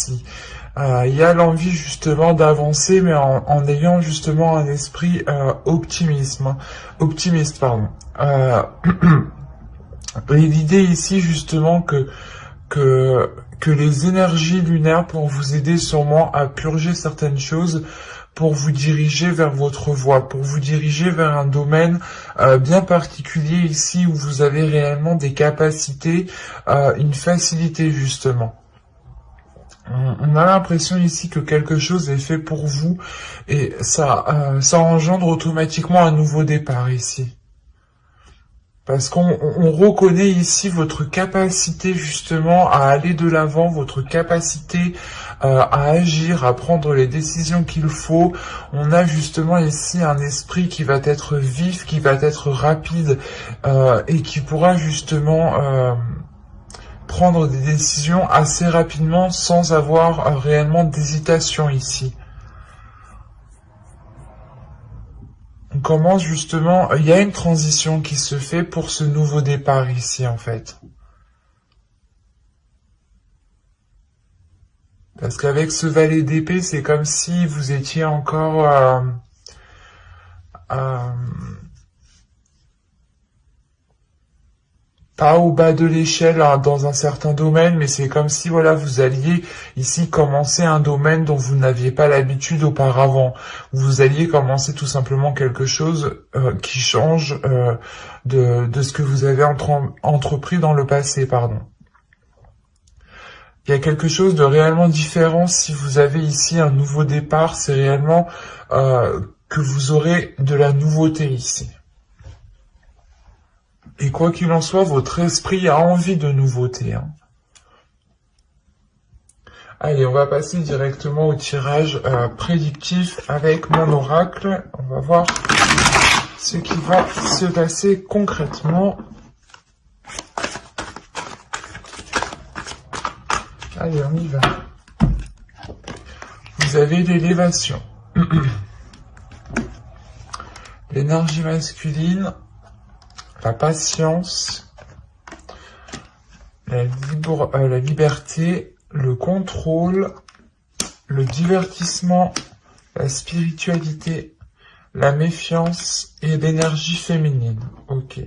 ici. Il y a l'envie justement d'avancer, mais en ayant justement un esprit optimiste, pardon. Et l'idée ici justement que les énergies lunaires pour vous aider sûrement à purger certaines choses, pour vous diriger vers votre voie, pour vous diriger vers un domaine bien particulier ici où vous avez réellement des capacités, une facilité justement. On a l'impression ici que quelque chose est fait pour vous et ça engendre automatiquement un nouveau départ ici. Parce qu'on reconnaît ici votre capacité justement à aller de l'avant, votre capacité à agir, à prendre les décisions qu'il faut. On a justement ici un esprit qui va être vif, qui va être rapide et qui pourra justement prendre des décisions assez rapidement sans avoir réellement d'hésitation ici. On commence justement, il y a une transition qui se fait pour ce nouveau départ ici en fait. Parce qu'avec ce valet d'épée, c'est comme si vous étiez encore pas au bas de l'échelle hein, dans un certain domaine, mais c'est comme si voilà vous alliez ici commencer un domaine dont vous n'aviez pas l'habitude auparavant. Vous alliez commencer tout simplement quelque chose qui change de ce que vous avez entrepris dans le passé, pardon. Il y a quelque chose de réellement différent si vous avez ici un nouveau départ, c'est réellement que vous aurez de la nouveauté ici. Et quoi qu'il en soit, votre esprit a envie de nouveauté. Hein. Allez, on va passer directement au tirage prédictif avec mon oracle. On va voir ce qui va se passer concrètement. Allez, on y va. Vous avez l'élévation. L'énergie masculine. La patience, la liberté, le contrôle, le divertissement, la spiritualité, la méfiance et l'énergie féminine. Ok.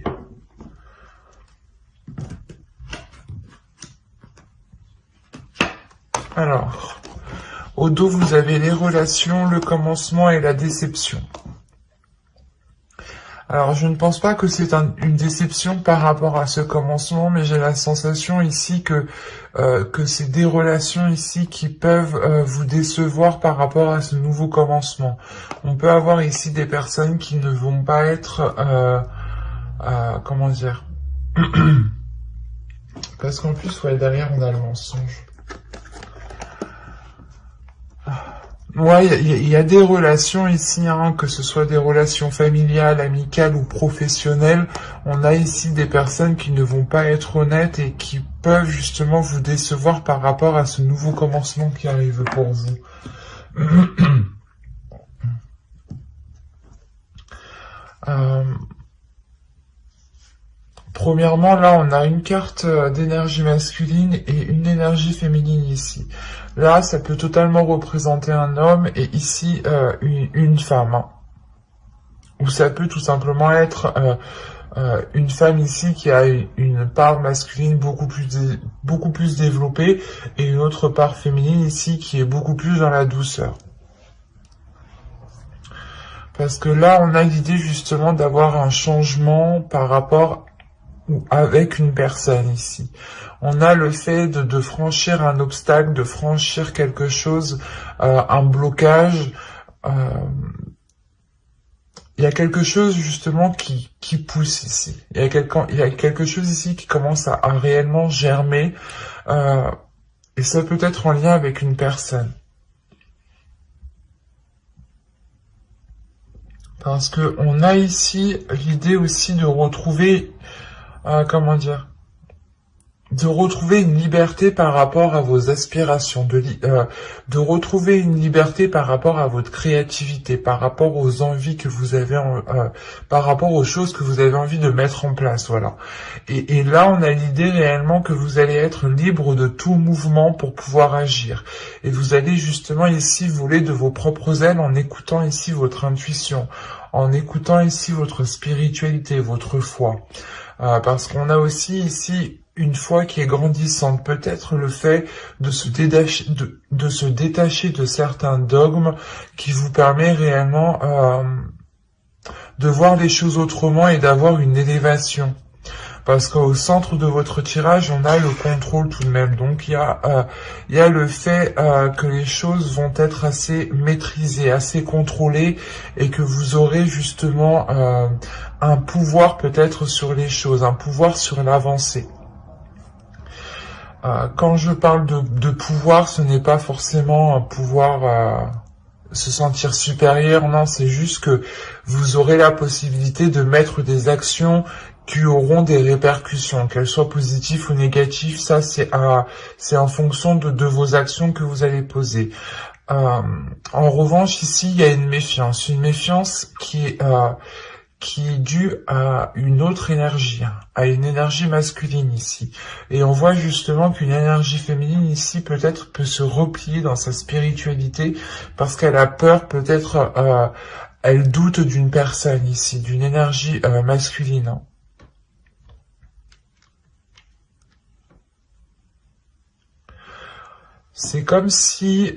Alors, au dos, vous avez les relations, le commencement et la déception. Alors, je ne pense pas que c'est une déception par rapport à ce commencement, mais j'ai la sensation ici que c'est des relations ici qui peuvent vous décevoir par rapport à ce nouveau commencement. On peut avoir ici des personnes qui ne vont pas être... comment dire Parce qu'en plus, ouais, derrière, on a le mensonge. Ouais, il y a des relations ici, hein, que ce soit des relations familiales, amicales ou professionnelles. On a ici des personnes qui ne vont pas être honnêtes et qui peuvent justement vous décevoir par rapport à ce nouveau commencement qui arrive pour vous. Premièrement, là, on a une carte d'énergie masculine et une énergie féminine ici. Là, ça peut totalement représenter un homme et ici, une femme. Hein. Ou ça peut tout simplement être une femme ici qui a une part masculine beaucoup plus développée et une autre part féminine ici qui est beaucoup plus dans la douceur. Parce que là, on a l'idée justement d'avoir un changement par rapport ou avec une personne ici. On a le fait de franchir un obstacle, de franchir quelque chose, un blocage. Il y a quelque chose justement qui pousse ici. Il y a quelque chose ici qui commence à réellement germer. Et ça peut être en lien avec une personne. Parce que on a ici l'idée aussi de retrouver... comment dire, de retrouver une liberté par rapport à vos aspirations, de retrouver une liberté par rapport à votre créativité, par rapport aux envies que vous avez, par rapport aux choses que vous avez envie de mettre en place, voilà. Et là, on a l'idée réellement que vous allez être libre de tout mouvement pour pouvoir agir. Et vous allez justement ici voler de vos propres ailes en écoutant ici votre intuition, en écoutant ici votre spiritualité, votre foi. Parce qu'on a aussi ici une foi qui est grandissante, peut-être le fait de se détacher de certains dogmes qui vous permet réellement de voir les choses autrement et d'avoir une élévation. Parce qu'au centre de votre tirage, on a le contrôle tout de même. Donc il y a le fait que les choses vont être assez maîtrisées, assez contrôlées, et que vous aurez justement un pouvoir peut-être sur les choses, un pouvoir sur l'avancée. Quand je parle de pouvoir, ce n'est pas forcément un pouvoir se sentir supérieur, non, c'est juste que vous aurez la possibilité de mettre des actions qui auront des répercussions, qu'elles soient positives ou négatives. Ça, c'est en fonction de vos actions que vous allez poser. En revanche, ici, il y a une méfiance qui est due à une autre énergie, à une énergie masculine ici. Et on voit justement qu'une énergie féminine ici peut-être peut se replier dans sa spiritualité parce qu'elle a peur, peut-être elle doute d'une personne ici, d'une énergie masculine. C'est comme si...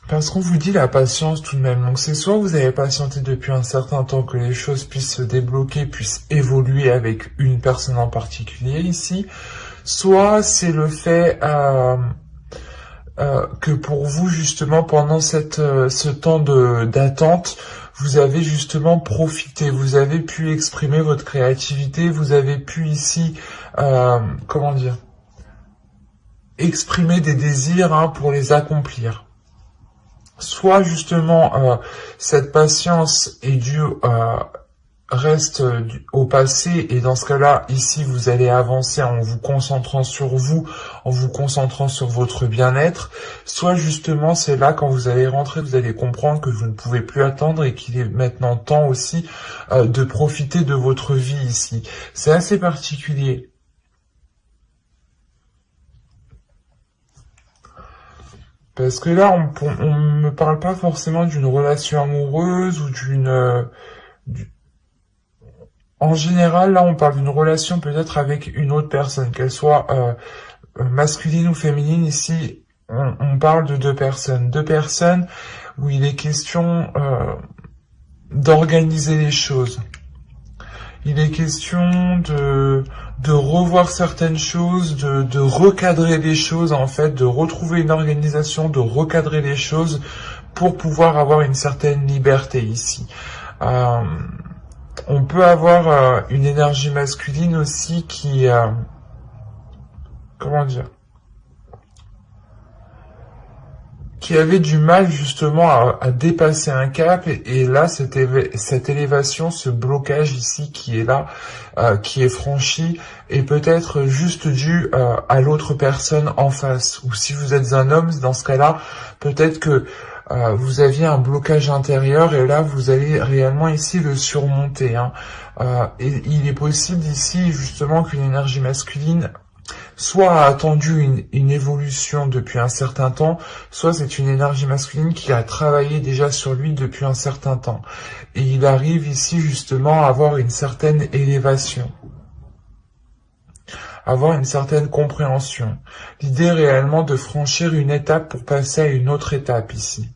parce qu'on vous dit la patience tout de même. Donc c'est soit vous avez patienté depuis un certain temps que les choses puissent se débloquer, puissent évoluer avec une personne en particulier ici, soit c'est le fait que pour vous justement pendant ce temps d'attente, vous avez justement profité, vous avez pu exprimer votre créativité, vous avez pu ici, comment dire, exprimer des désirs pour les accomplir. Soit justement cette patience est due reste au passé et dans ce cas-là, ici vous allez avancer en vous concentrant sur vous, en vous concentrant sur votre bien-être, soit justement c'est là quand vous allez rentrer, vous allez comprendre que vous ne pouvez plus attendre et qu'il est maintenant temps aussi de profiter de votre vie ici. C'est assez particulier. Parce que là, on me parle pas forcément d'une relation amoureuse ou en général, là, on parle d'une relation peut-être avec une autre personne, qu'elle soit masculine ou féminine. Ici, on parle de deux personnes où il est question d'organiser les choses. Il est question de revoir certaines choses, de recadrer les choses, en fait, de retrouver une organisation, de recadrer les choses pour pouvoir avoir une certaine liberté ici. On peut avoir une énergie masculine aussi qui... comment dire, qui avait du mal justement à dépasser un cap, et là cette élévation, ce blocage ici qui est là, qui est franchi, est peut-être juste dû à l'autre personne en face. Ou si vous êtes un homme, dans ce cas-là, peut-être que vous aviez un blocage intérieur et là vous allez réellement ici le surmonter. Et il est possible ici justement qu'une énergie masculine soit a attendu une évolution depuis un certain temps, soit c'est une énergie masculine qui a travaillé déjà sur lui depuis un certain temps. Et il arrive ici justement à avoir une certaine élévation, avoir une certaine compréhension. L'idée réellement de franchir une étape pour passer à une autre étape ici.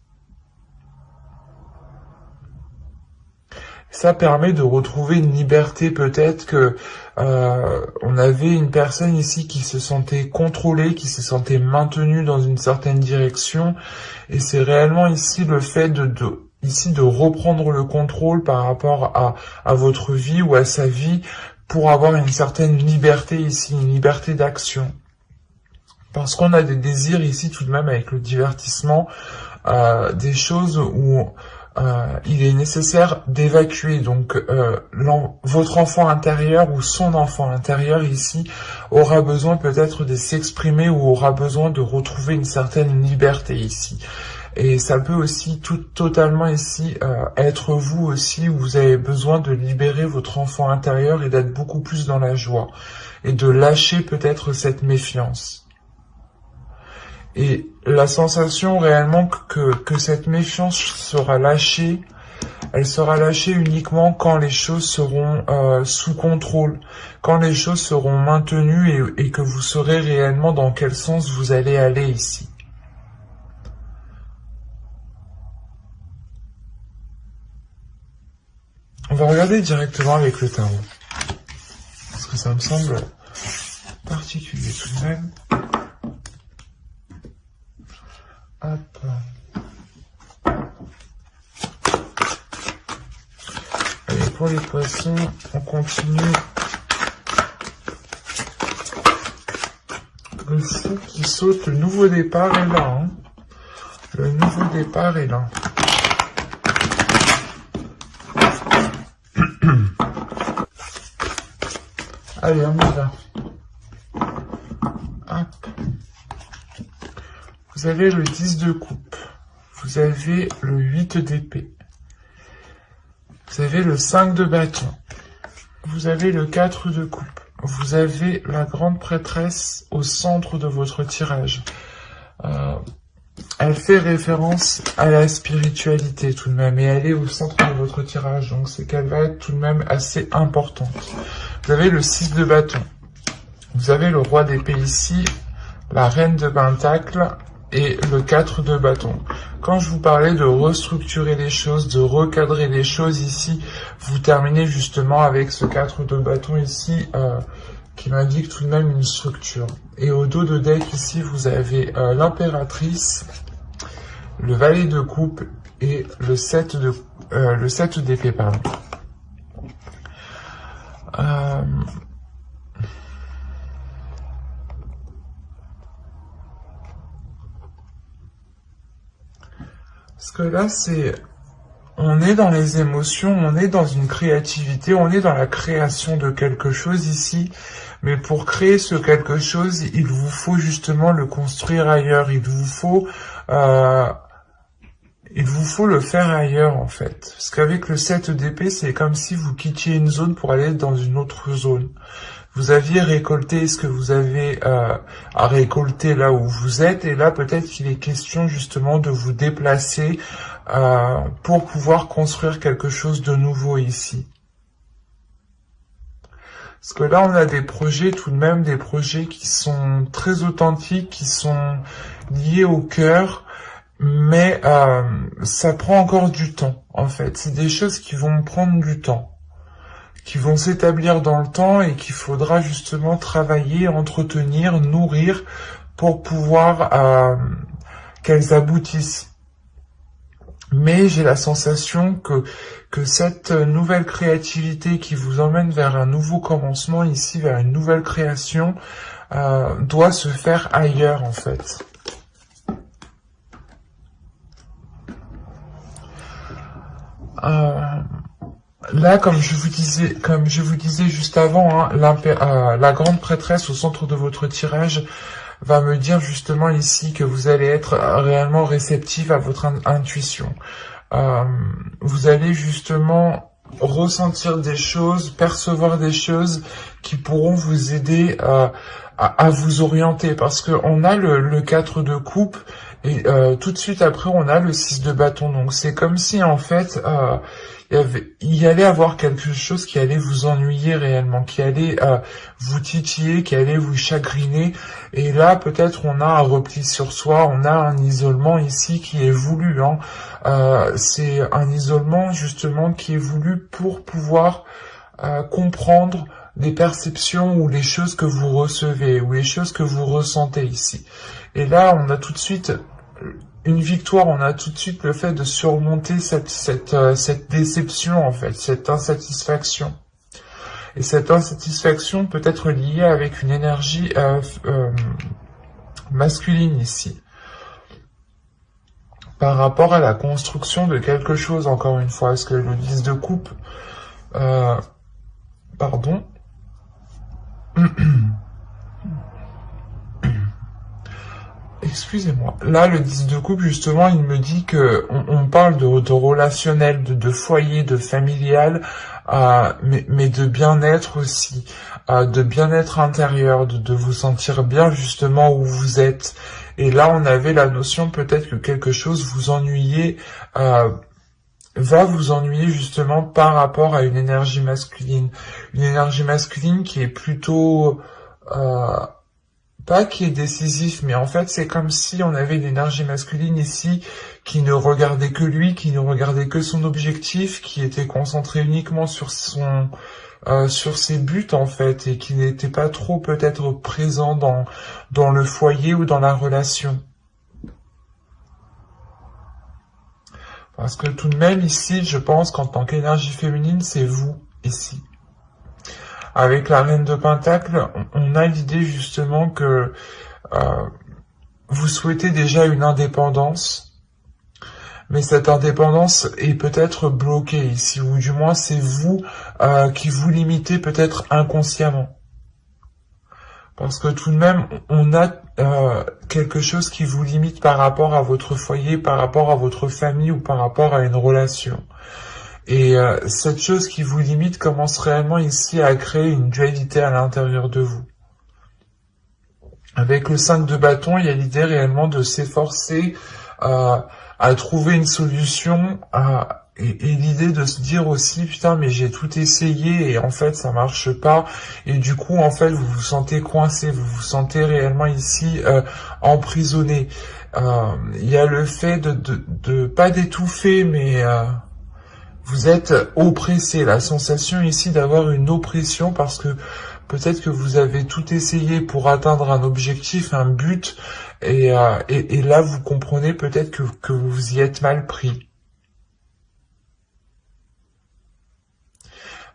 Ça permet de retrouver une liberté, peut-être que on avait une personne ici qui se sentait contrôlée, qui se sentait maintenue dans une certaine direction, et c'est réellement ici le fait de reprendre le contrôle par rapport à votre vie ou à sa vie pour avoir une certaine liberté ici, une liberté d'action. Parce qu'on a des désirs ici tout de même avec le divertissement, des choses où il est nécessaire d'évacuer. Donc votre enfant intérieur ou son enfant intérieur ici aura besoin peut-être de s'exprimer ou aura besoin de retrouver une certaine liberté ici. Et ça peut aussi totalement ici être vous aussi, où vous avez besoin de libérer votre enfant intérieur et d'être beaucoup plus dans la joie. Et de lâcher peut-être cette méfiance. Et la sensation réellement que cette méfiance sera lâchée, elle sera lâchée uniquement quand les choses seront sous contrôle, quand les choses seront maintenues et que vous saurez réellement dans quel sens vous allez aller ici. On va regarder directement avec le tarot. Parce que ça me semble particulier tout de même. Hop. Allez, pour les poissons, on continue. Le fou qui saute, le nouveau départ est là. Hein. Le nouveau départ est là. Allez, on y va. Hop. Vous avez le 10 de coupe. Vous avez le 8 d'épée. Vous avez le 5 de bâton. Vous avez le 4 de coupe. Vous avez la grande prêtresse au centre de votre tirage. Elle fait référence à la spiritualité tout de même, et elle est au centre de votre tirage, donc c'est qu'elle va être tout de même assez importante. Vous avez le 6 de bâton, vous avez le roi d'épée ici, la reine de pentacle et le 4 de bâton. Quand je vous parlais de restructurer les choses, de recadrer les choses ici, vous terminez justement avec ce 4 de bâton ici, qui m'indique tout de même une structure. Et au dos de deck ici, vous avez l'impératrice, le valet de coupe et le 7 d'épée, pardon. Parce que là, on est dans les émotions, on est dans une créativité, on est dans la création de quelque chose ici. Mais pour créer ce quelque chose, il vous faut justement le construire ailleurs. Il vous faut le faire ailleurs, en fait. Parce qu'avec le 7 d'épée, c'est comme si vous quittiez une zone pour aller dans une autre zone. Vous aviez récolté ce que vous avez à récolter là où vous êtes. Et là, peut-être qu'il est question justement de vous déplacer pour pouvoir construire quelque chose de nouveau ici. Parce que là, on a des projets, tout de même, des projets qui sont très authentiques, qui sont liés au cœur, mais ça prend encore du temps, en fait. C'est des choses qui vont prendre du temps, qui vont s'établir dans le temps et qu'il faudra justement travailler, entretenir, nourrir pour pouvoir qu'elles aboutissent. Mais j'ai la sensation que cette nouvelle créativité qui vous emmène vers un nouveau commencement ici, vers une nouvelle création, doit se faire ailleurs en fait. Là, comme je vous disais juste avant, hein, la grande prêtresse au centre de votre tirage va me dire justement ici que vous allez être réellement réceptif à votre intuition. Vous allez justement ressentir des choses, percevoir des choses qui pourront vous aider à vous orienter. Parce que on a le 4 de coupe et tout de suite après on a le 6 de bâton. Donc c'est comme si en fait il y allait avoir quelque chose qui allait vous ennuyer réellement, qui allait vous titiller, qui allait vous chagriner. Et là, peut-être on a un repli sur soi, on a un isolement ici qui est voulu. Hein. C'est un isolement justement qui est voulu pour pouvoir comprendre les perceptions ou les choses que vous recevez ou les choses que vous ressentez ici. Et là, on a tout de suite une victoire, on a tout de suite le fait de surmonter cette déception en fait, cette insatisfaction. Et cette insatisfaction peut être liée avec une énergie masculine ici. par rapport à la construction de quelque chose, encore une fois. Est-ce que le 10 de coupe, pardon, excusez-moi. Là, le 10 de coupe, justement, il me dit que on parle de relationnel, de foyer, de familial, mais de bien-être aussi, de bien-être intérieur, de vous sentir bien justement où vous êtes. Et là, on avait la notion peut-être que quelque chose vous ennuyait, va vous ennuyer justement par rapport à une énergie masculine. Une énergie masculine qui est plutôt... pas qui est décisif, mais en fait c'est comme si on avait une énergie masculine ici qui ne regardait que lui, qui ne regardait que son objectif, qui était concentré uniquement sur sur ses buts en fait, et qui n'était pas trop peut-être présent dans le foyer ou dans la relation. Parce que tout de même ici, je pense qu'en tant qu'énergie féminine, c'est vous ici. Avec la reine de Pentacle, on a l'idée justement que vous souhaitez déjà une indépendance, mais cette indépendance est peut-être bloquée ici, ou du moins c'est vous qui vous limitez peut-être inconsciemment. Parce que tout de même, on a quelque chose qui vous limite par rapport à votre foyer, par rapport à votre famille ou par rapport à une relation. Et cette chose qui vous limite commence réellement ici à créer une dualité à l'intérieur de vous. Avec le 5 de bâton, il y a l'idée réellement de s'efforcer à trouver une solution, et l'idée de se dire aussi, putain, mais j'ai tout essayé et en fait ça marche pas. Et du coup, en fait, vous vous sentez coincé, vous vous sentez réellement ici emprisonné. Il y a le fait de pas d'étouffer, mais... vous êtes oppressé, la sensation ici d'avoir une oppression parce que peut-être que vous avez tout essayé pour atteindre un objectif, un but, et là vous comprenez peut-être que vous y êtes mal pris.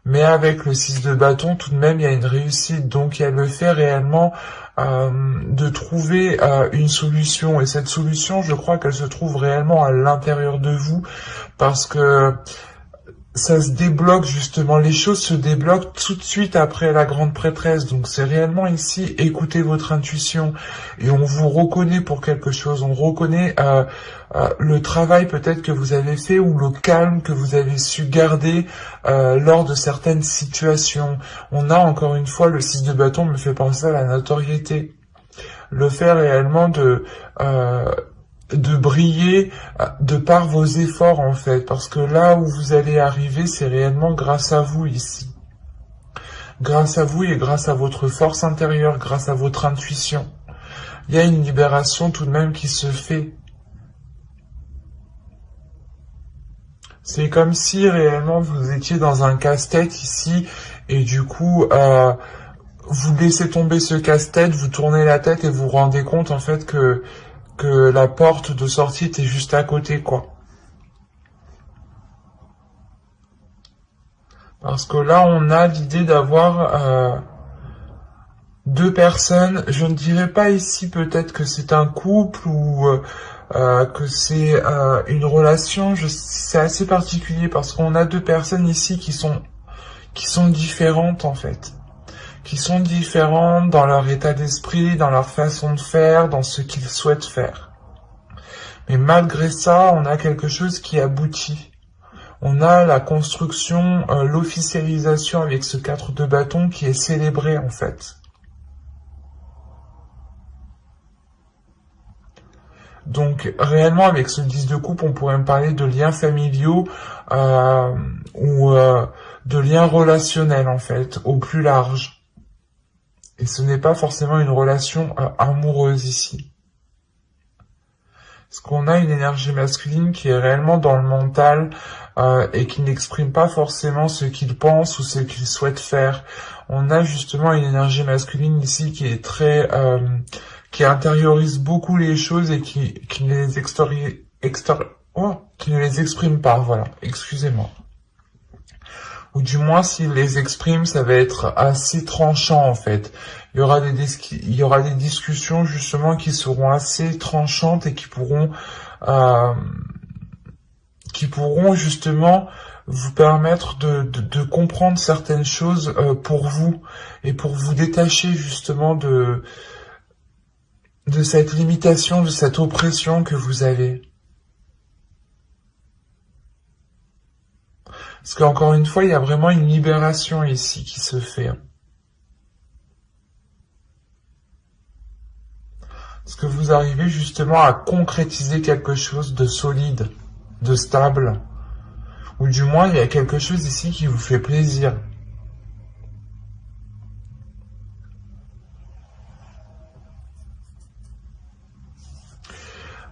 Mais avec le 6 de bâton, tout de même, il y a une réussite. Donc, il y a le fait réellement de trouver une solution. Et cette solution, je crois qu'elle se trouve réellement à l'intérieur de vous parce que ça se débloque justement, les choses se débloquent tout de suite après la grande prêtresse, donc c'est réellement ici, écoutez votre intuition, et on vous reconnaît pour quelque chose, on reconnaît le travail peut-être que vous avez fait, ou le calme que vous avez su garder lors de certaines situations. On a encore une fois, le 6 de bâton me fait penser à la notoriété, le fait réellement de briller de par vos efforts en fait, parce que là où vous allez arriver, c'est réellement grâce à vous ici. Grâce à vous et grâce à votre force intérieure, grâce à votre intuition. Il y a une libération tout de même qui se fait. C'est comme si réellement vous étiez dans un casse-tête ici, et du coup, vous laissez tomber ce casse-tête, vous tournez la tête et vous vous rendez compte en fait que la porte de sortie était juste à côté, quoi. Parce que là, on a l'idée d'avoir deux personnes. Je ne dirais pas ici peut-être que c'est un couple ou que c'est une relation. C'est assez particulier parce qu'on a deux personnes ici qui sont différentes en fait. Qui sont différentes dans leur état d'esprit, dans leur façon de faire, dans ce qu'ils souhaitent faire. Mais malgré ça, on a quelque chose qui aboutit. On a la construction, l'officialisation avec ce 4 de bâton qui est célébré en fait. Donc réellement avec ce 10 de coupe, on pourrait me parler de liens familiaux ou de liens relationnels en fait, au plus large. Et ce n'est pas forcément une relation amoureuse ici. Parce qu'on a une énergie masculine qui est réellement dans le mental et qui n'exprime pas forcément ce qu'il pense ou ce qu'il souhaite faire. On a justement une énergie masculine ici qui est très... qui intériorise beaucoup les choses et qui ne les qui ne les exprime pas, voilà, excusez-moi. Ou du moins s'il les exprime, ça va être assez tranchant en fait. Il y aura des discussions justement qui seront assez tranchantes et qui pourront qui pourront justement vous permettre de comprendre certaines choses pour vous et pour vous détacher justement de cette limitation, de cette oppression que vous avez. Parce qu'encore une fois, il y a vraiment une libération ici qui se fait. Parce que vous arrivez justement à concrétiser quelque chose de solide, de stable. Ou du moins, il y a quelque chose ici qui vous fait plaisir.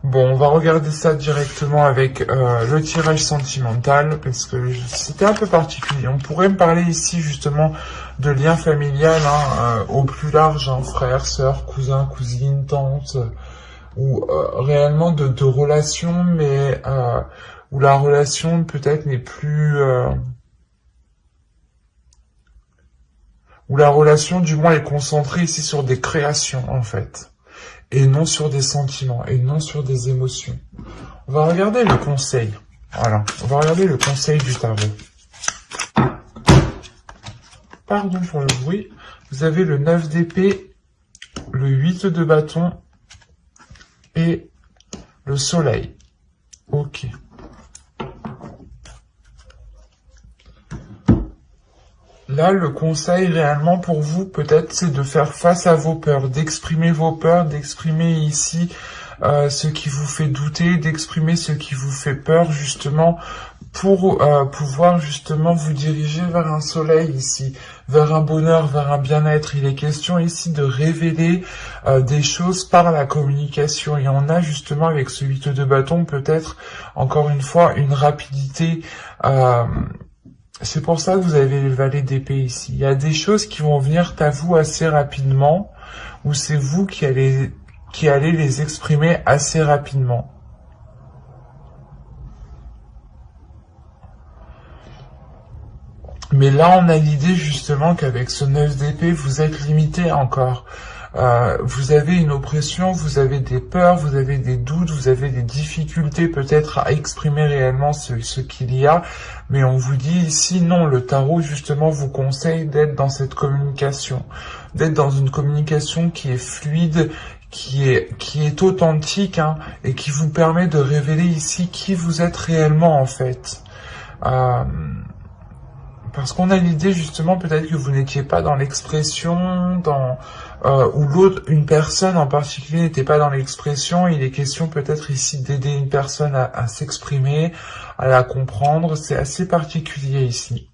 Bon, on va regarder ça directement avec le tirage sentimental, parce que c'était un peu particulier. On pourrait me parler ici justement de lien familial, au plus large, frère, sœur, cousin, cousine, tante, ou réellement de relations, mais où la relation peut-être n'est plus... où la relation du moins est concentrée ici sur des créations en fait. Et non sur des sentiments, et non sur des émotions. On va regarder le conseil. Voilà, on va regarder le conseil du tarot. Pardon pour le bruit. Vous avez le 9 d'épée, le 8 de bâton et le soleil. Ok. Là, le conseil réellement pour vous, peut-être, c'est de faire face à vos peurs, d'exprimer vos peurs, d'exprimer ici ce qui vous fait douter, d'exprimer ce qui vous fait peur, justement, pour pouvoir justement vous diriger vers un soleil ici, vers un bonheur, vers un bien-être. Il est question ici de révéler des choses par la communication. Et on a justement, avec ce 8 de bâton, peut-être, encore une fois, une rapidité... c'est pour ça que vous avez les valets d'épée ici. Il y a des choses qui vont venir à vous assez rapidement, ou c'est vous qui allez les exprimer assez rapidement. Mais là, on a l'idée justement qu'avec ce 9 d'épée, vous êtes limité encore. Vous avez une oppression, vous avez des peurs, vous avez des doutes, vous avez des difficultés peut-être à exprimer réellement ce qu'il y a, mais on vous dit ici non, le tarot justement vous conseille d'être dans cette communication, d'être dans une communication qui est fluide, qui est authentique, et qui vous permet de révéler ici qui vous êtes réellement en fait. Parce qu'on a l'idée justement peut-être que vous n'étiez pas dans l'expression, ou l'autre, une personne en particulier n'était pas dans l'expression. Il est question peut-être ici d'aider une personne à s'exprimer, à la comprendre. C'est assez particulier ici.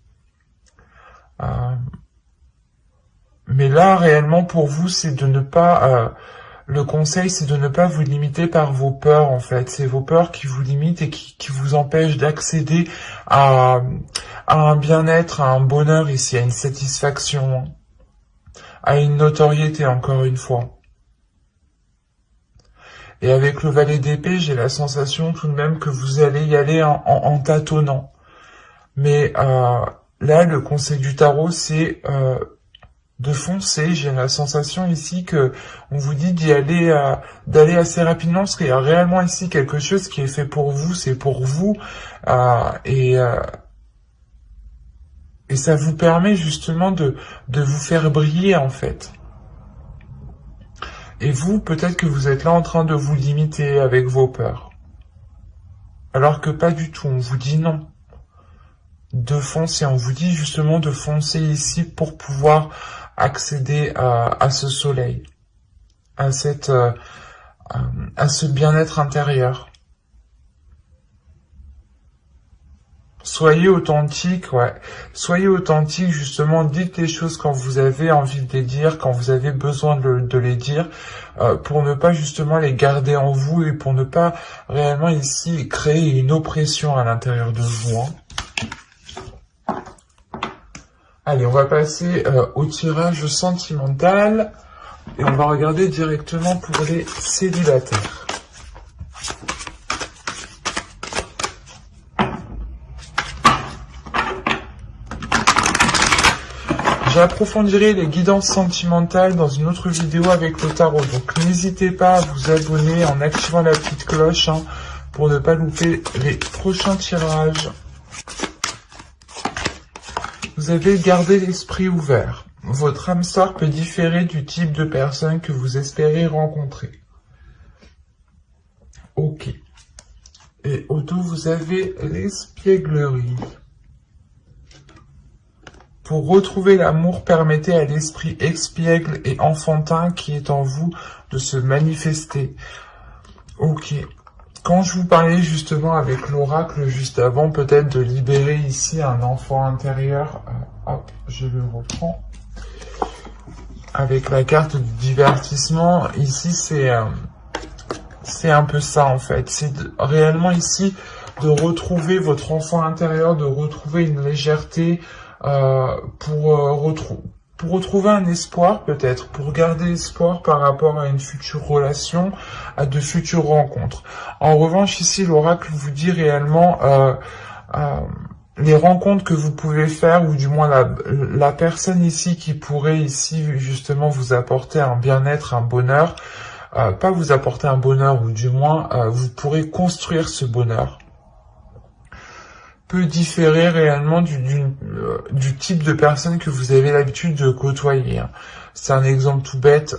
Mais là, réellement, pour vous, c'est de ne pas... le conseil, c'est de ne pas vous limiter par vos peurs, en fait. C'est vos peurs qui vous limitent et qui vous empêchent d'accéder à un bien-être, à un bonheur ici, à une satisfaction, à une notoriété, encore une fois. Et avec le valet d'épée, j'ai la sensation tout de même que vous allez y aller en tâtonnant. Mais là, le conseil du tarot, c'est... de foncer. J'ai la sensation ici que on vous dit d'aller assez rapidement, parce qu'il y a réellement ici quelque chose qui est fait pour vous, c'est pour vous, et ça vous permet justement de vous faire briller en fait. Et vous, peut-être que vous êtes là en train de vous limiter avec vos peurs, alors que pas du tout. On vous dit non, de foncer. On vous dit justement de foncer ici pour pouvoir accéder à ce soleil, à ce bien-être intérieur. Soyez authentique, ouais. Soyez authentique, justement, dites les choses quand vous avez envie de les dire, quand vous avez besoin de les dire, pour ne pas justement les garder en vous et pour ne pas réellement ici créer une oppression à l'intérieur de vous. Allez, on va passer au tirage sentimental et on va regarder directement pour les célibataires. J'approfondirai les guidances sentimentales dans une autre vidéo avec le tarot. Donc n'hésitez pas à vous abonner en activant la petite cloche pour ne pas louper les prochains tirages. Vous avez gardé l'esprit ouvert. Votre âme sœur peut différer du type de personne que vous espérez rencontrer. Ok. Et au dos, vous avez l'espièglerie. Pour retrouver l'amour, permettez à l'esprit espiègle et enfantin qui est en vous de se manifester. Ok. Quand je vous parlais justement avec l'oracle juste avant, peut-être de libérer ici un enfant intérieur, hop, je le reprends. Avec la carte du divertissement, ici c'est un peu ça en fait. C'est réellement ici de retrouver votre enfant intérieur, de retrouver une légèreté, pour retrouver un espoir peut-être, pour garder espoir par rapport à une future relation, à de futures rencontres. En revanche, ici, l'oracle vous dit réellement les rencontres que vous pouvez faire, ou du moins la personne ici qui pourrait ici justement vous apporter un bien-être, un bonheur, pas vous apporter un bonheur, ou du moins vous pourrez construire ce bonheur, peut différer réellement du type de personne que vous avez l'habitude de côtoyer. C'est un exemple tout bête.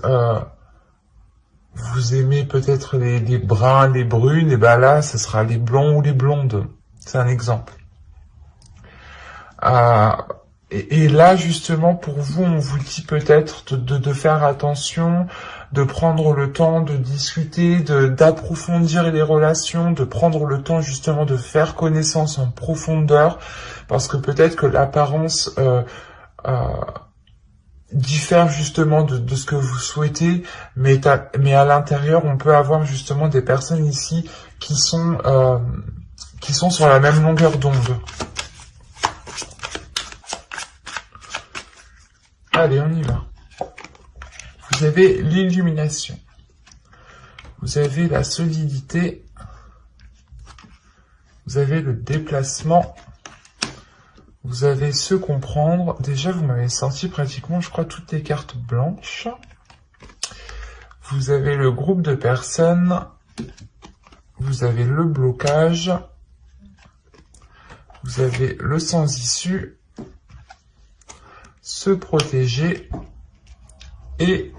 Vous aimez peut-être les bruns, les brunes, et ben là, ce sera les blonds ou les blondes. C'est un exemple. Et là, justement, pour vous, on vous dit peut-être de faire attention, de prendre le temps de discuter, d'approfondir les relations, de prendre le temps justement de faire connaissance en profondeur, parce que peut-être que l'apparence diffère justement de ce que vous souhaitez, mais à l'intérieur, on peut avoir justement des personnes ici qui sont sur la même longueur d'onde. Allez, on y va. Vous avez l'illumination. Vous avez la solidité. Vous avez le déplacement. Vous avez se comprendre. Déjà, vous m'avez sorti pratiquement, je crois, toutes les cartes blanches. Vous avez le groupe de personnes. Vous avez le blocage. Vous avez le sans-issue. Se protéger et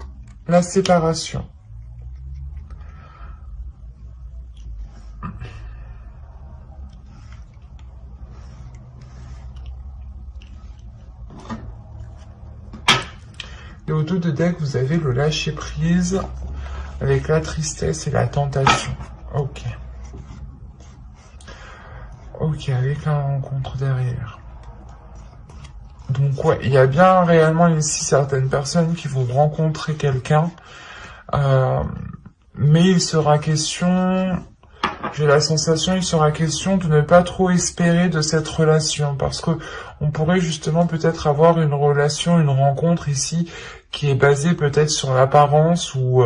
la séparation. Et au dos de deck, vous avez le lâcher prise avec la tristesse et la tentation. Ok. Ok, avec la rencontre derrière. Donc ouais, il y a bien réellement ici certaines personnes qui vont rencontrer quelqu'un, mais il sera question, j'ai la sensation, il sera question de ne pas trop espérer de cette relation, parce que on pourrait justement peut-être avoir une relation, une rencontre ici, qui est basée peut-être sur l'apparence, ou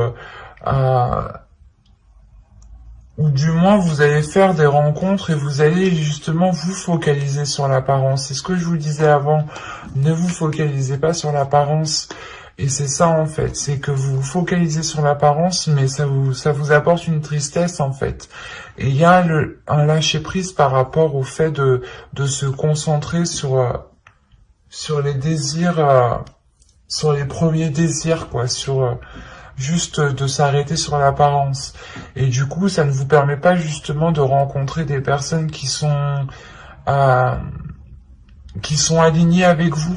du moins vous allez faire des rencontres et vous allez justement vous focaliser sur l'apparence. C'est ce que je vous disais avant, ne vous focalisez pas sur l'apparence. Et c'est ça en fait, c'est que vous vous focalisez sur l'apparence, mais ça vous apporte une tristesse en fait. Et il y a un lâcher prise par rapport au fait de se concentrer sur les désirs, sur les premiers désirs, quoi, juste de s'arrêter sur l'apparence. Et du coup, ça ne vous permet pas justement de rencontrer des personnes qui sont alignées avec vous.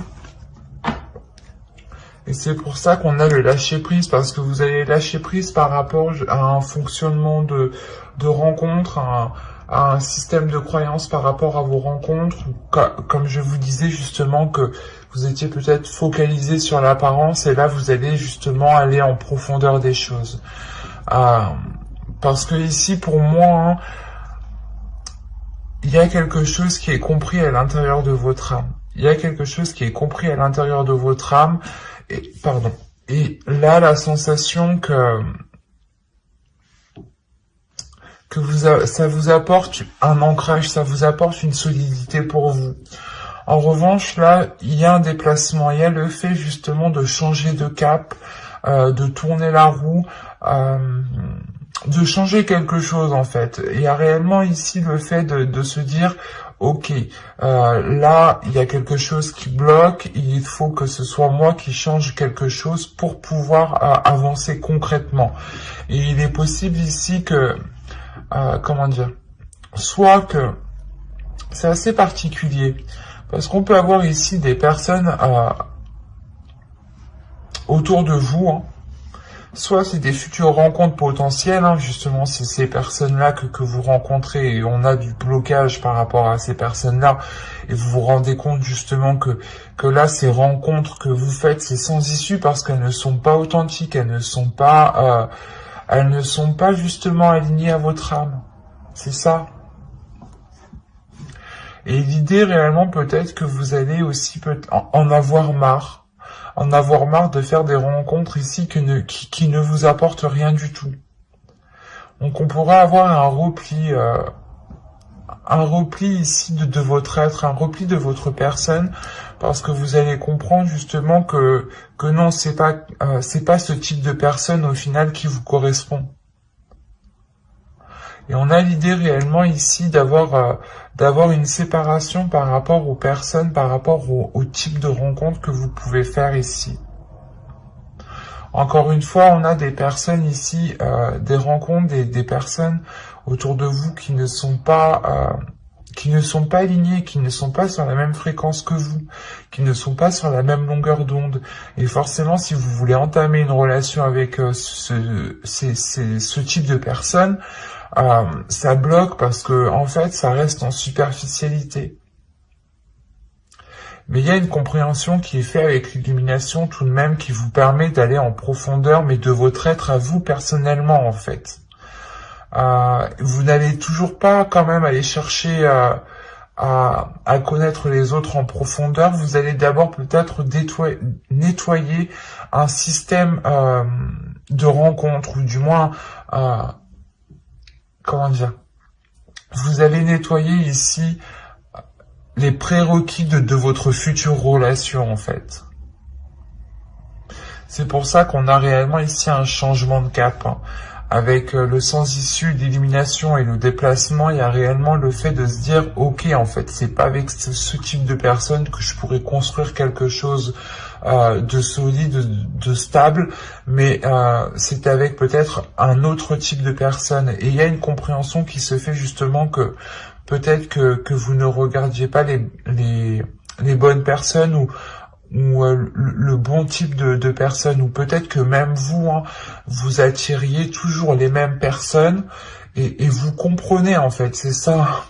Et c'est pour ça qu'on a le lâcher prise, parce que vous allez lâcher prise par rapport à un fonctionnement de rencontre, à un système de croyance par rapport à vos rencontres, comme je vous disais justement que vous étiez peut-être focalisé sur l'apparence, et là vous allez justement aller en profondeur des choses. Parce que ici, pour moi, il y a quelque chose qui est compris à l'intérieur de votre âme. Il y a quelque chose qui est compris à l'intérieur de votre âme, et là, la sensation que ça vous apporte un ancrage, ça vous apporte une solidité pour vous. En revanche, là, il y a un déplacement, il y a le fait justement de changer de cap, de tourner la roue, de changer quelque chose en fait. Il y a réellement ici le fait de se dire ok, là il y a quelque chose qui bloque, il faut que ce soit moi qui change quelque chose pour pouvoir avancer concrètement. Et il est possible ici que, comment dire, soit que c'est assez particulier, parce qu'on peut avoir ici des personnes autour de vous, hein. Soit c'est des futures rencontres potentielles, hein, justement c'est ces personnes-là que vous rencontrez et on a du blocage par rapport à ces personnes-là et vous vous rendez compte justement que là ces rencontres que vous faites c'est sans issue parce qu'elles ne sont pas authentiques, elles ne sont pas justement alignées à votre âme. C'est ça. Et l'idée réellement peut-être que vous allez aussi en avoir marre. En avoir marre de faire des rencontres ici qui ne vous apportent rien du tout. Donc on pourrait avoir un repli ici de votre être, un repli de votre personne, parce que vous allez comprendre justement que non, c'est pas ce type de personne au final qui vous correspond. Et on a l'idée réellement ici d'avoir une séparation par rapport aux personnes, par rapport au type de rencontre que vous pouvez faire ici. Encore une fois, on a des personnes ici, des rencontres, des personnes autour de vous qui ne sont pas alignées, qui ne sont pas sur la même fréquence que vous, qui ne sont pas sur la même longueur d'onde. Et forcément, si vous voulez entamer une relation avec ce type de personne, ça bloque parce que en fait ça reste en superficialité. Mais il y a une compréhension qui est faite avec l'illumination tout de même qui vous permet d'aller en profondeur, mais de votre être à vous personnellement en fait. Vous n'allez toujours pas quand même aller chercher à connaître les autres en profondeur. Vous allez d'abord peut-être nettoyer un système de rencontre ou du moins comment dire, vous allez nettoyer ici les prérequis de votre future relation, en fait. C'est pour ça qu'on a réellement ici un changement de cap, hein. Avec le sens issu, l'élimination et le déplacement, il y a réellement le fait de se dire, ok, en fait, c'est pas avec ce type de personne que je pourrais construire quelque chose de solide, de stable, mais c'est avec peut-être un autre type de personne. Et il y a une compréhension qui se fait justement que peut-être que vous ne regardiez pas les bonnes personnes ou le bon type de personnes, ou peut-être que même vous, hein, vous attiriez toujours les mêmes personnes et vous comprenez en fait, c'est ça.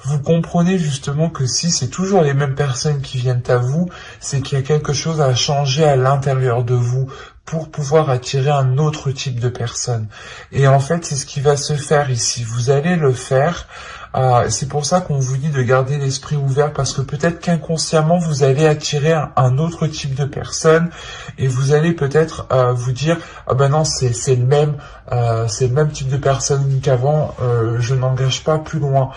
Vous comprenez justement que si c'est toujours les mêmes personnes qui viennent à vous, c'est qu'il y a quelque chose à changer à l'intérieur de vous pour pouvoir attirer un autre type de personne. Et en fait, c'est ce qui va se faire ici. Vous allez le faire. C'est pour ça qu'on vous dit de garder l'esprit ouvert, parce que peut-être qu'inconsciemment, vous allez attirer un autre type de personne et vous allez peut-être vous dire « Ah ben non, c'est le même type de personne qu'avant, je n'engage pas plus loin ».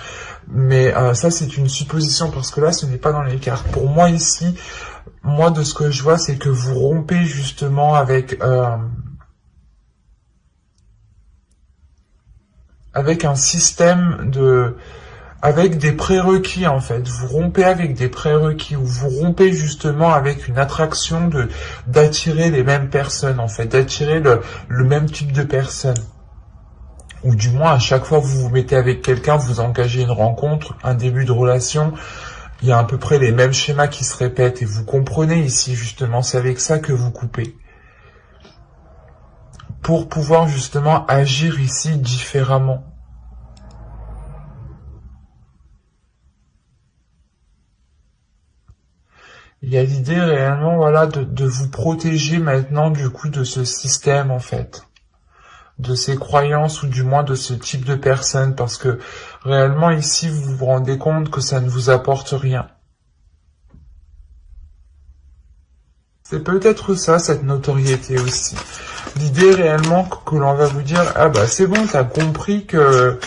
Mais ça, c'est une supposition, parce que là, ce n'est pas dans les cartes. Pour moi, ici, moi, de ce que je vois, c'est que vous rompez justement avec un système avec des prérequis, en fait. Vous rompez avec des prérequis, ou vous rompez justement avec une attraction d'attirer les mêmes personnes, en fait, d'attirer le même type de personne. Ou du moins, à chaque fois que vous vous mettez avec quelqu'un, vous engagez une rencontre, un début de relation, il y a à peu près les mêmes schémas qui se répètent, et vous comprenez ici, justement, c'est avec ça que vous coupez. Pour pouvoir, justement, agir ici différemment. Il y a l'idée réellement, voilà, de vous protéger maintenant, du coup, de ce système, en fait. De ces croyances, ou du moins de ce type de personne, parce que réellement ici vous vous rendez compte que ça ne vous apporte rien. C'est peut-être ça, cette notoriété aussi. L'idée réellement que l'on va vous dire, ah bah c'est bon, t'as compris que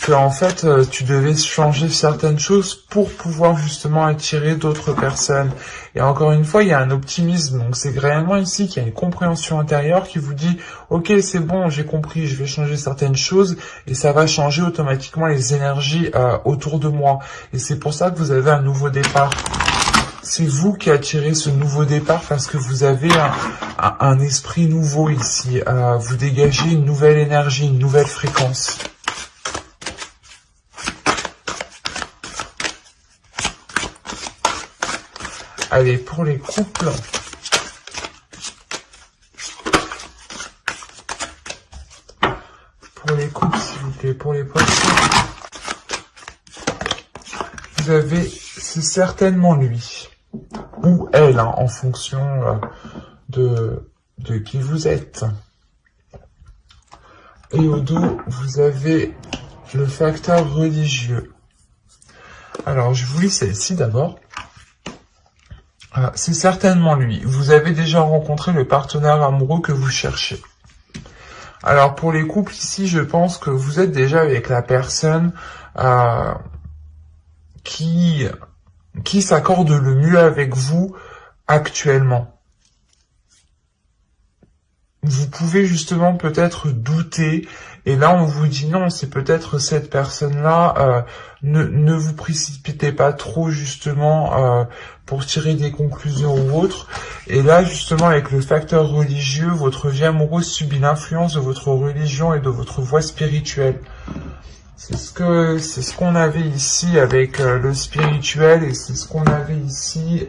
que en fait tu devais changer certaines choses pour pouvoir justement attirer d'autres personnes. Et encore une fois, il y a un optimisme, donc c'est réellement ici qu'il y a une compréhension intérieure qui vous dit ok, c'est bon, j'ai compris, je vais changer certaines choses et ça va changer automatiquement les énergies autour de moi. Et c'est pour ça que vous avez un nouveau départ. C'est vous qui attirez ce nouveau départ parce que vous avez un esprit nouveau ici. Vous dégagez une nouvelle énergie, une nouvelle fréquence. Allez, pour les couples. Pour les couples, s'il vous plaît, pour les poissons. Vous avez, c'est certainement lui. Ou elle, hein, en fonction de qui vous êtes. Et au dos, vous avez le facteur religieux. Alors, je vous lis celle-ci d'abord. C'est certainement lui. Vous avez déjà rencontré le partenaire amoureux que vous cherchez. Alors, pour les couples ici, je pense que vous êtes déjà avec la personne qui s'accorde le mieux avec vous actuellement. Vous pouvez justement peut-être douter, et là on vous dit non, c'est peut-être cette personne-là, ne vous précipitez pas trop justement pour tirer des conclusions ou autres. Et là justement avec le facteur religieux, votre vie amoureuse subit l'influence de votre religion et de votre voie spirituelle. C'est ce qu'on avait ici avec le spirituel, et c'est ce qu'on avait ici.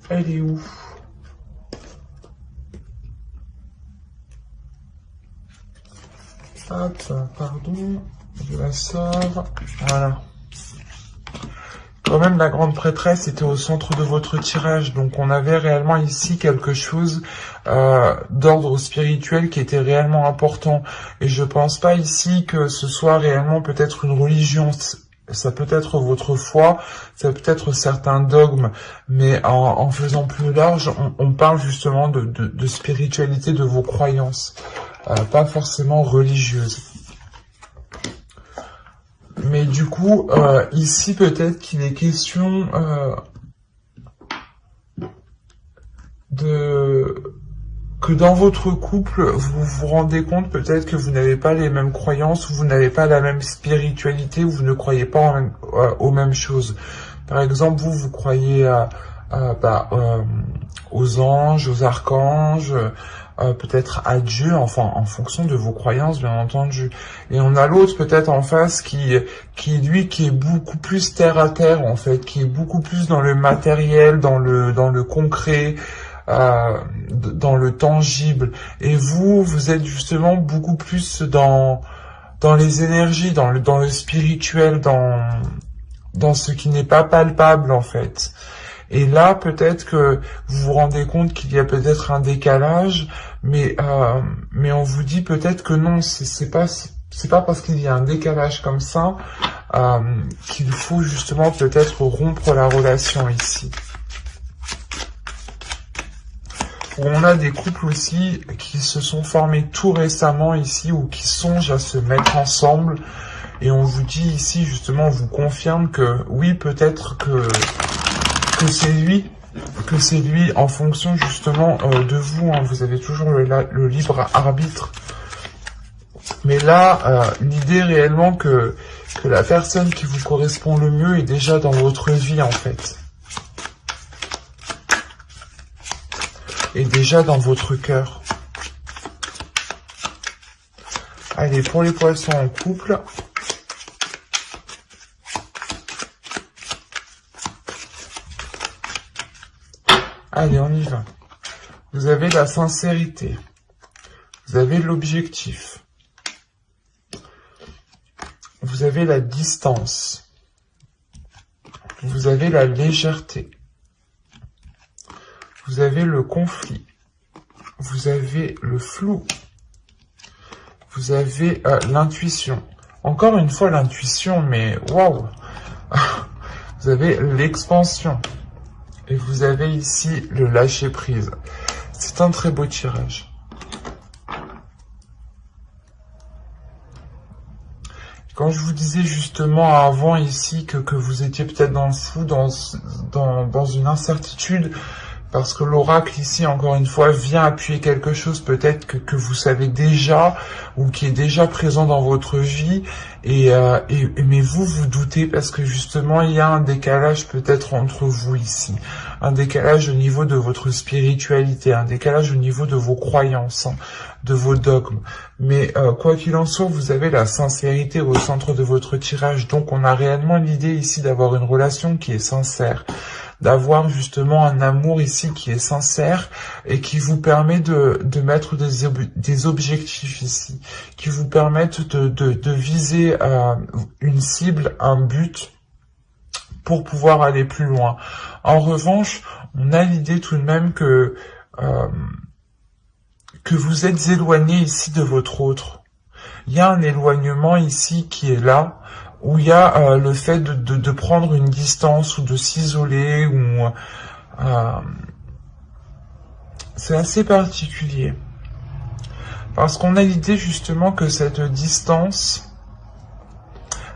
Elle est où? Hop, pardon, je la sors. Voilà. Quand même, la grande prêtresse était au centre de votre tirage, donc on avait réellement ici quelque chose d'ordre spirituel qui était réellement important. Et je pense pas ici que ce soit réellement peut-être une religion. Ça peut être votre foi, ça peut être certains dogmes, mais en faisant plus large, on parle justement de spiritualité, de vos croyances, pas forcément religieuses. Mais du coup, ici peut-être qu'il est question que dans votre couple, vous vous rendez compte peut-être que vous n'avez pas les mêmes croyances, ou vous n'avez pas la même spiritualité, ou vous ne croyez pas aux mêmes choses. Par exemple, vous croyez aux anges, aux archanges, peut-être à Dieu, enfin en fonction de vos croyances bien entendu. Et on a l'autre peut-être en face qui est beaucoup plus terre à terre en fait, qui est beaucoup plus dans le matériel, dans le concret, dans le tangible. Et vous êtes justement beaucoup plus dans les énergies, dans le spirituel, dans ce qui n'est pas palpable en fait. Et là, peut-être que vous vous rendez compte qu'il y a peut-être un décalage, mais on vous dit peut-être que non, c'est pas parce qu'il y a un décalage comme ça qu'il faut justement peut-être rompre la relation ici. On a des couples aussi qui se sont formés tout récemment ici, ou qui songent à se mettre ensemble, et on vous dit ici justement, on vous confirme que oui, peut-être que c'est lui en fonction justement de vous, hein. Vous avez toujours le libre arbitre. Mais là, l'idée réellement que la personne qui vous correspond le mieux est déjà dans votre vie en fait. Et déjà dans votre cœur. Allez, pour les poissons en couple. Allez, on y va. Vous avez la sincérité. Vous avez l'objectif. Vous avez la distance. Vous avez la légèreté. Vous avez le conflit. Vous avez le flou. Vous avez l'intuition. Encore une fois, l'intuition, mais waouh. Vous avez l'expansion. Et vous avez ici le lâcher-prise. C'est un très beau tirage. Quand je vous disais justement avant ici que vous étiez peut-être dans le flou, dans une incertitude, parce que l'oracle ici, encore une fois, vient appuyer quelque chose peut-être que vous savez déjà ou qui est déjà présent dans votre vie. Mais vous doutez parce que justement, il y a un décalage peut-être entre vous ici. Un décalage au niveau de votre spiritualité, un décalage au niveau de vos croyances, hein, de vos dogmes. Mais quoi qu'il en soit, vous avez la sincérité au centre de votre tirage. Donc, on a réellement l'idée ici d'avoir une relation qui est sincère, d'avoir justement un amour ici qui est sincère et qui vous permet de mettre des objectifs ici, qui vous permettent de viser une cible, un but pour pouvoir aller plus loin. En revanche, on a l'idée tout de même que vous êtes éloigné ici de votre autre. Il y a un éloignement ici qui est là, où il y a le fait de prendre une distance ou de s'isoler, ou c'est assez particulier. Parce qu'on a l'idée justement que cette distance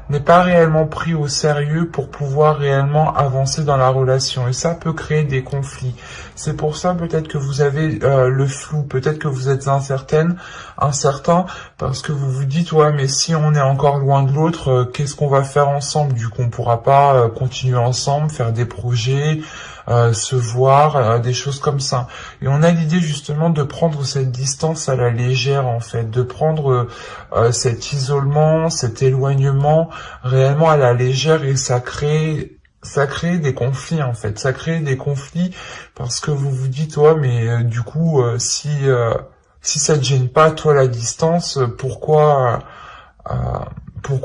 n'est pas réellement prise au sérieux pour pouvoir réellement avancer dans la relation. Et ça peut créer des conflits. C'est pour ça peut-être que vous avez le flou, peut-être que vous êtes incertain, parce que vous vous dites, ouais, mais si on est encore loin de l'autre, qu'est-ce qu'on va faire ensemble? Du coup, on pourra pas continuer ensemble, faire des projets, se voir, des choses comme ça. Et on a l'idée justement de prendre cette distance à la légère, en fait, de prendre cet isolement, cet éloignement réellement à la légère, et ça crée des conflits, en fait. Ça crée des conflits parce que vous vous dites, ouais, mais du coup, si ça te gêne pas, toi, la distance, pourquoi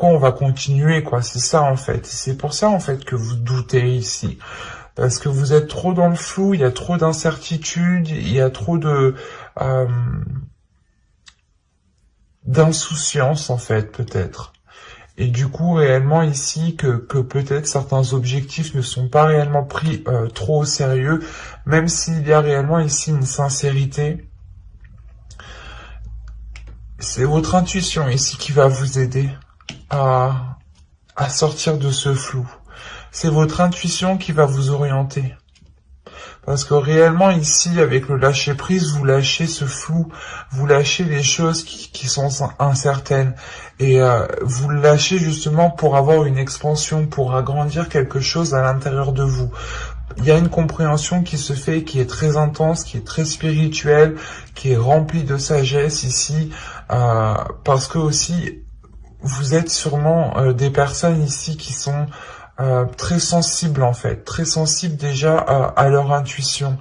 on va continuer, quoi? C'est ça, en fait. C'est pour ça, en fait, que vous doutez ici. Parce que vous êtes trop dans le flou, il y a trop d'incertitudes, il y a trop d'insouciance, en fait, peut-être. Et du coup, réellement ici, que peut-être certains objectifs ne sont pas réellement pris trop au sérieux, même s'il y a réellement ici une sincérité. C'est votre intuition ici qui va vous aider à sortir de ce flou. C'est votre intuition qui va vous orienter. Parce que réellement ici, avec le lâcher prise, vous lâchez ce flou, vous lâchez les choses qui sont incertaines. Et vous le lâchez justement pour avoir une expansion, pour agrandir quelque chose à l'intérieur de vous. Il y a une compréhension qui se fait, qui est très intense, qui est très spirituelle, qui est remplie de sagesse ici. Parce que aussi, vous êtes sûrement des personnes ici qui sont très sensibles, en fait, très sensibles déjà à leur intuition.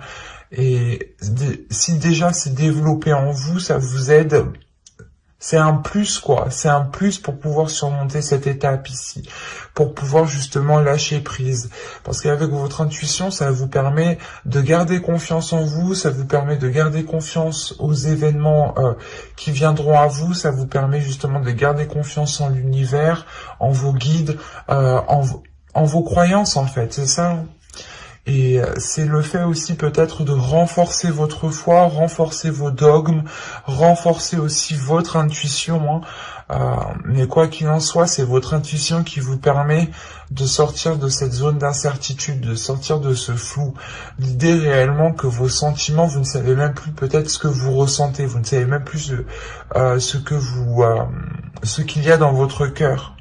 Et si déjà c'est développé en vous, ça vous aide. C'est un plus, quoi. C'est un plus pour pouvoir surmonter cette étape ici, pour pouvoir justement lâcher prise. Parce qu'avec votre intuition, ça vous permet de garder confiance en vous, ça vous permet de garder confiance aux événements qui viendront à vous, ça vous permet justement de garder confiance en l'univers, en vos guides, en vos croyances, en fait, c'est ça. Et c'est le fait aussi peut-être de renforcer votre foi, renforcer vos dogmes, renforcer aussi votre intuition. Mais quoi qu'il en soit, c'est votre intuition qui vous permet de sortir de cette zone d'incertitude, de sortir de ce flou. L'idée réellement que vos sentiments, vous ne savez même plus peut-être ce que vous ressentez, vous ne savez même plus ce qu'il y a dans votre cœur.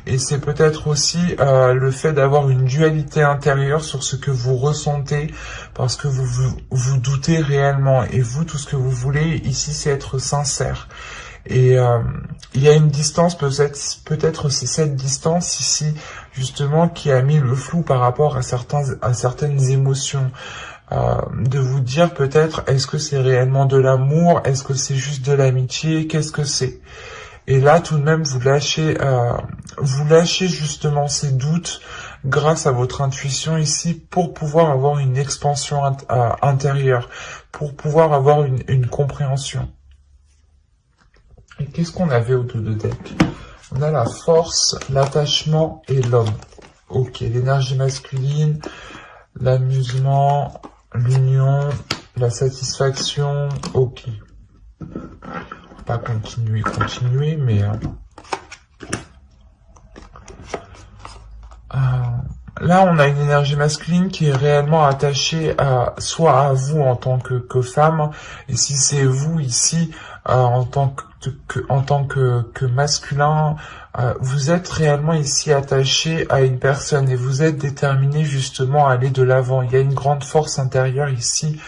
Et c'est peut-être aussi le fait d'avoir une dualité intérieure sur ce que vous ressentez, parce que vous doutez réellement. Et vous, tout ce que vous voulez ici, c'est être sincère. Et il y a une distance, peut-être c'est cette distance ici, justement, qui a mis le flou par rapport à certaines émotions. De vous dire peut-être, est-ce que c'est réellement de l'amour? Est-ce que c'est juste de l'amitié? Qu'est-ce que c'est? Et là, tout de même, vous lâchez justement ces doutes grâce à votre intuition ici pour pouvoir avoir une expansion intérieure, pour pouvoir avoir une compréhension. Et qu'est-ce qu'on avait au dos de deck? On a la force, l'attachement et l'homme. Ok, l'énergie masculine, l'amusement, l'union, la satisfaction, ok. Pas continuer, mais Là, on a une énergie masculine qui est réellement attachée soit à vous en tant que femme, et si c'est vous ici en tant que masculin, vous êtes réellement ici attaché à une personne et vous êtes déterminé justement à aller de l'avant. Il y a une grande force intérieure ici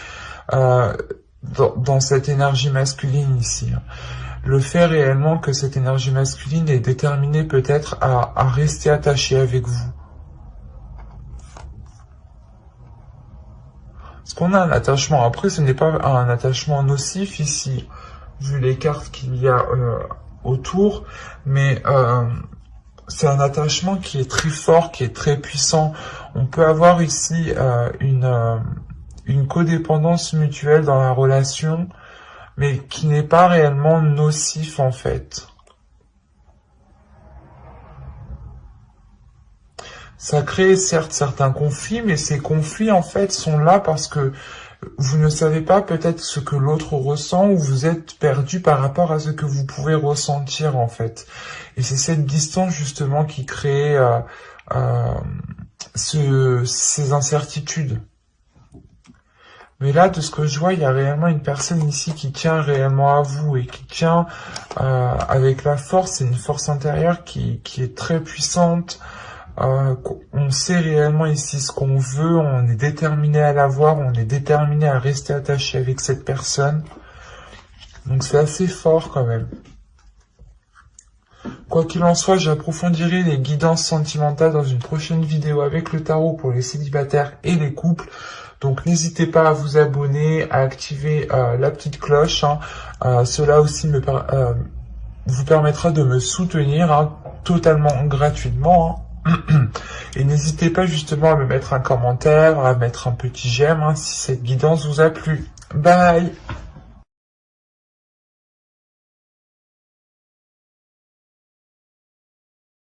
dans cette énergie masculine ici. Le fait réellement que cette énergie masculine est déterminée peut-être à rester attachée avec vous. Parce qu'on a un attachement, après ce n'est pas un attachement nocif ici, vu les cartes qu'il y a autour, mais c'est un attachement qui est très fort, qui est très puissant. On peut avoir ici une codépendance mutuelle dans la relation, mais qui n'est pas réellement nocif en fait. Ça crée certes certains conflits, mais ces conflits en fait sont là parce que vous ne savez pas peut-être ce que l'autre ressent ou vous êtes perdu par rapport à ce que vous pouvez ressentir en fait. Et c'est cette distance justement qui crée ces incertitudes. Mais là, de ce que je vois, il y a réellement une personne ici qui tient réellement à vous et qui tient avec la force. C'est une force intérieure qui est très puissante. On sait réellement ici ce qu'on veut, on est déterminé à l'avoir, on est déterminé à rester attaché avec cette personne. Donc c'est assez fort quand même. Quoi qu'il en soit, j'approfondirai les guidances sentimentales dans une prochaine vidéo avec le tarot pour les célibataires et les couples. Donc n'hésitez pas à vous abonner, à activer la petite cloche. Cela aussi vous permettra de me soutenir totalement gratuitement. Et n'hésitez pas justement à me mettre un commentaire, à mettre un petit j'aime si cette guidance vous a plu. Bye!